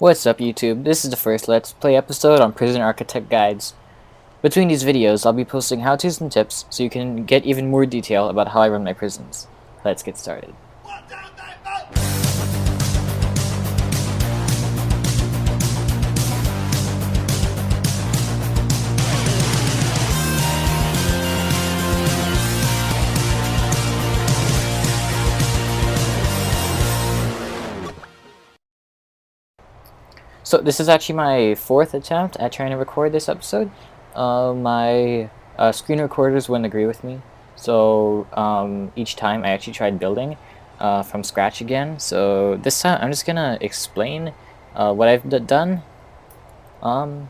What's up YouTube? This is the first Let's Play episode on Prison Architect Guides. Between these videos, I'll be posting how-tos and tips so you can get even more detail about how I run my prisons. Let's get started. So this is actually my fourth attempt at trying to record this episode. My screen recorders wouldn't agree with me, so each time I actually tried building from scratch again. So this time I'm just gonna explain what I've done. Yeah,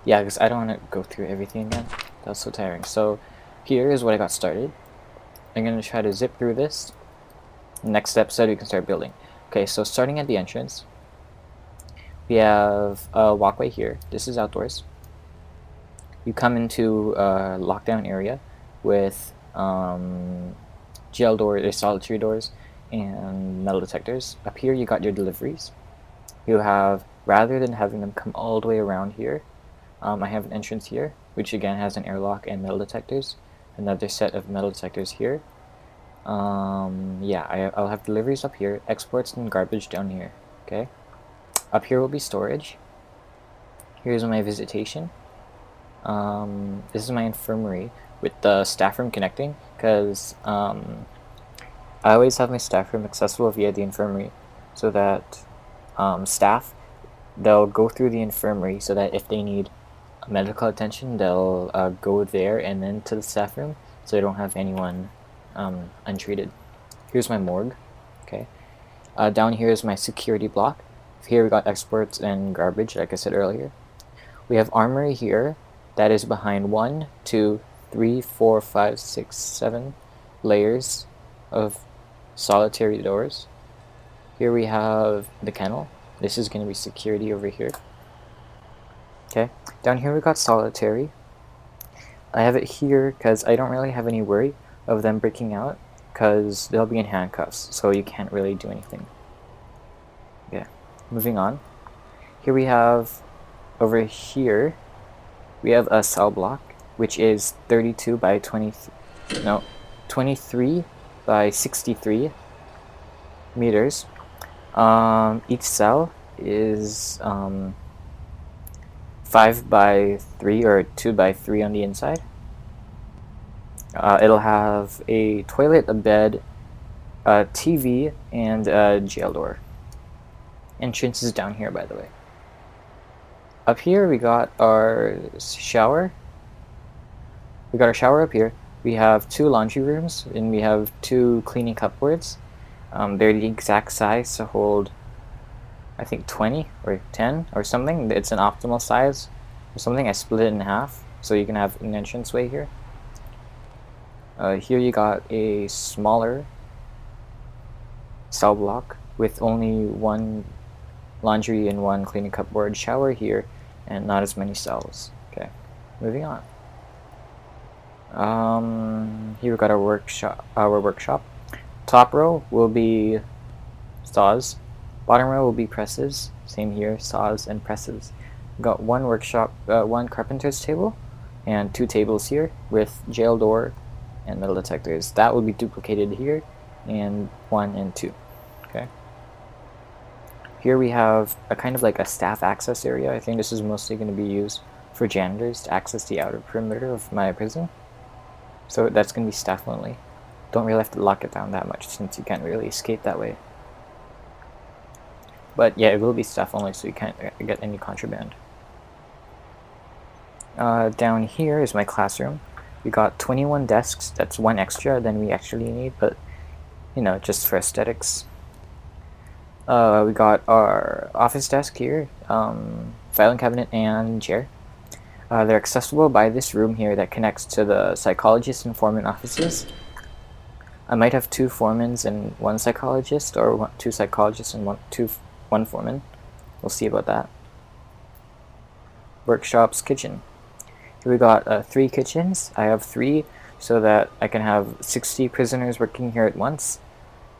because I don't want to go through everything again. That's so tiring. So here is what I got started. I'm gonna try to zip through this. Next episode we can start building. Okay, so starting at the entrance. We have a walkway here. This is outdoors. You come into a lockdown area with jail doors, solitary doors, and metal detectors. Up here you got your deliveries. You have, rather than having them come all the way around here, I have an entrance here, which again has an airlock and metal detectors. Another set of metal detectors here. Yeah, I'll have deliveries up here, exports and garbage down here. Okay. Up here will be storage. Here's my visitation. This is my infirmary with the staff room connecting, because I always have my staff room accessible via the infirmary, so that staff, they'll go through the infirmary so that if they need medical attention, they'll go there and then to the staff room, so they don't have anyone untreated. Here's my morgue. Okay. Down here is my security block. Here we got exports and garbage, like I said earlier. We have armory here that is behind 1, 2, 3, 4, 5, 6, 7 layers of solitary doors. Here we have the kennel. This is going to be security over here. Okay, down here we got solitary. I have it here because I don't really have any worry of them breaking out, because they'll be in handcuffs, so you can't really do anything. Yeah. Moving on, here we have, over here, we have a cell block, which is 32 by 23 by 63 meters. Each cell is 5 by 3 or 2 by 3 on the inside. It'll have a toilet, a bed, a TV, and a jail door. Entrance is down here, by the way. Up here we got our shower. We got our shower up here. We have 2 laundry rooms, and we have 2 cleaning cupboards. They're the exact size to hold, I think, 20 or 10 or something. It's an optimal size or something. I split it in half so you can have an entranceway here. Here you got a smaller cell block with only 1 laundry and 1 cleaning cupboard, shower here, and not as many cells. Okay, moving on. Here we got our workshop. Top row will be saws. Bottom row will be presses. Same here, saws and presses. We got 1 workshop, 1 carpenter's table, and 2 tables here with jail door and metal detectors. That will be duplicated here, and 1 and 2. Okay. Here we have a kind of like a staff access area. I think this is mostly going to be used for janitors to access the outer perimeter of my prison. So that's going to be staff only. Don't really have to lock it down that much, since you can't really escape that way. But yeah, it will be staff only, so you can't get any contraband. Down here is my classroom. We got 21 desks. That's 1 extra than we actually need, but you know, just for aesthetics. We got our office desk here, filing cabinet and chair. They're accessible by this room here that connects to the psychologist and foreman offices. I might have 2 foremans and 1 psychologist, or 2 psychologists and 1 foreman. We'll see about that. Workshops, kitchen. Here we got 3 kitchens. I have 3 so that I can have 60 prisoners working here at once.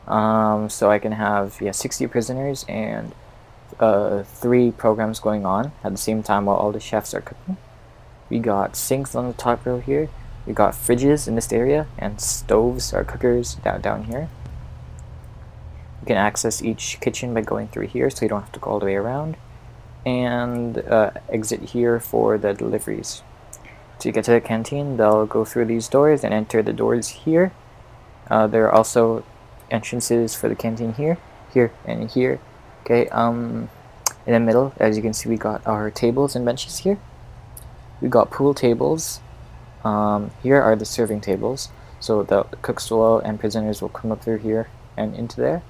So I can have 60 prisoners and 3 programs going on at the same time while all the chefs are cooking. We got sinks on the top row here. We got fridges in this area and stoves or cookers down here. You can access each kitchen by going through here, so you don't have to go all the way around. And exit here for the deliveries. To get to the canteen, they'll go through these doors and enter the doors here. There are also entrances for the canteen here, and here. Okay, in the middle, as you can see, we got our tables and benches here. We got pool tables. Here are the serving tables, so the cooks and prisoners will come up through here and into there.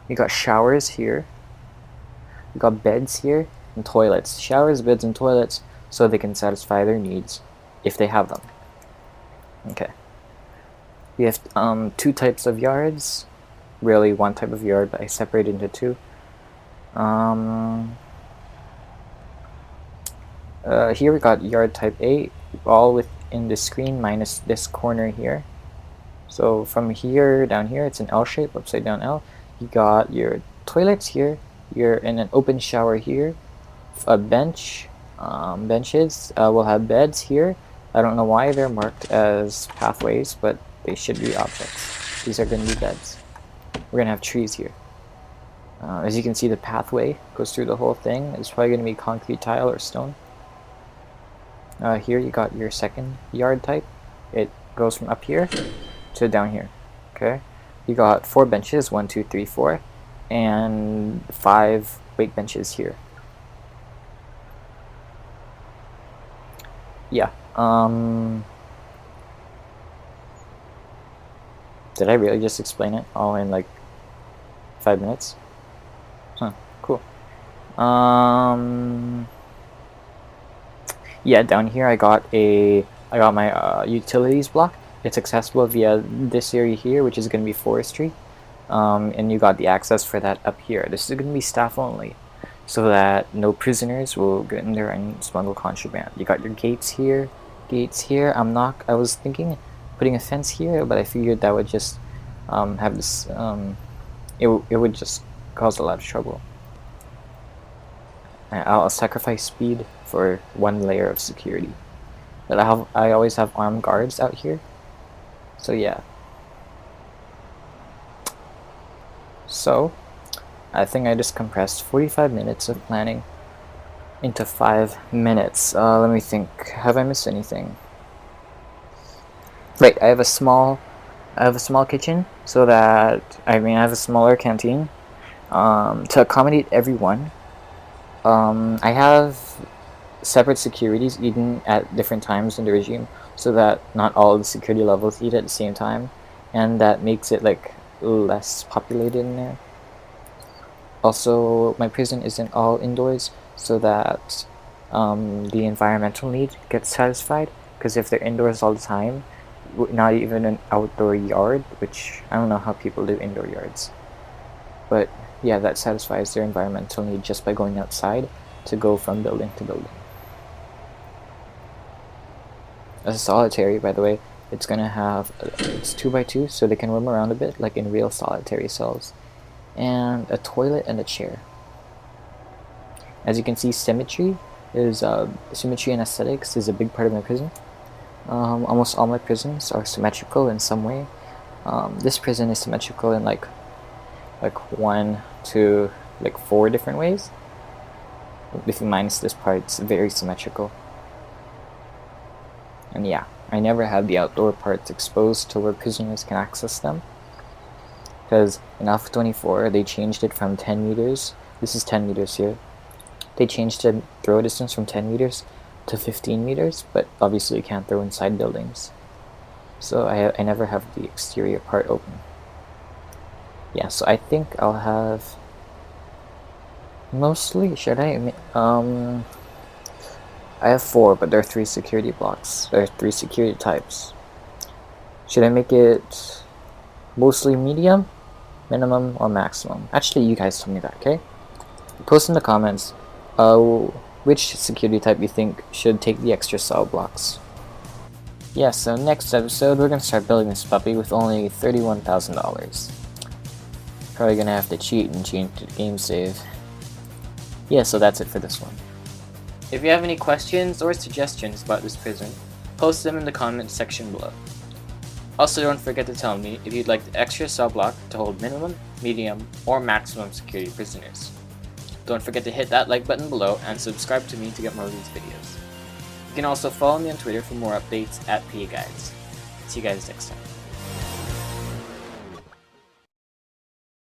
We got showers here. We got beds here and toilets. Showers, beds, and toilets, so they can satisfy their needs if they have them. Okay. We have 2 types of yards. Really, 1 type of yard, but I separate into 2. Here we got yard type A, all within the screen minus this corner here. So from here down here, it's an L shape, upside down L. You got your toilets here. You're in an open shower here. A bench, benches. We'll have beds here. I don't know why they're marked as pathways, but they should be objects. These are going to be beds. We're going to have trees here. As you can see, the pathway goes through the whole thing. It's probably going to be concrete tile or stone. Here you got your second yard type. It goes from up here to down here. Okay, you got 4 benches, 1, 2, 3, 4, and 5 weight benches here. Yeah. Did I really just explain it all in like 5 minutes? Huh, cool. Yeah, down here I got my utilities block. It's accessible via this area here, which is going to be forestry. And you got the access for that up here. This is going to be staff only, so that no prisoners will get in there and smuggle contraband. You got your gates here, I was thinking putting a fence here, but I figured that would just have this, it would just cause a lot of trouble. I'll sacrifice speed for 1 layer of security. But I always have armed guards out here. So yeah. So I think I just compressed 45 minutes of planning into 5 minutes. Let me think. Have I missed anything? Right, I have a small kitchen, so that I have a smaller canteen to accommodate everyone. I have separate securities eating at different times in the regime, so that not all the security levels eat at the same time, and that makes it like less populated in there. Also, my prison isn't all indoors, so that the environmental need gets satisfied, because if they're indoors all the time, not even an outdoor yard, which I don't know how people do indoor yards, but yeah, that satisfies their environmental need just by going outside to go from building to building. As a solitary, by the way, it's gonna have it's 2x2, so they can roam around a bit like in real solitary cells, and a toilet and a chair. As you can see, symmetry and aesthetics is a big part of my prison. Almost all my prisons are symmetrical in some way. This prison is symmetrical in like 1 to 4 different ways. If you minus this part, it's very symmetrical. And yeah, I never had the outdoor parts exposed to where prisoners can access them, because in Alpha 24 they changed it from 10 meters. This is 10 meters here. They changed the throw distance from 10 meters to 15 meters, but obviously you can't throw inside buildings. So I never have the exterior part open. Yeah, so I think I'll have mostly, should I? I have 4, but there are 3 security blocks. There are 3 security types. Should I make it mostly medium, minimum, or maximum? Actually, you guys tell me that, okay? Post in the comments which security type you think should take the extra cell blocks. Yeah, so next episode we're gonna start building this puppy with only $31,000. Probably gonna have to cheat and change the game save. Yeah, so that's it for this one. If you have any questions or suggestions about this prison, post them in the comment section below. Also, don't forget to tell me if you'd like the extra cell block to hold minimum, medium, or maximum security prisoners. Don't forget to hit that like button below and subscribe to me to get more of these videos. You can also follow me on Twitter for more updates at PA Guides. See you guys next time.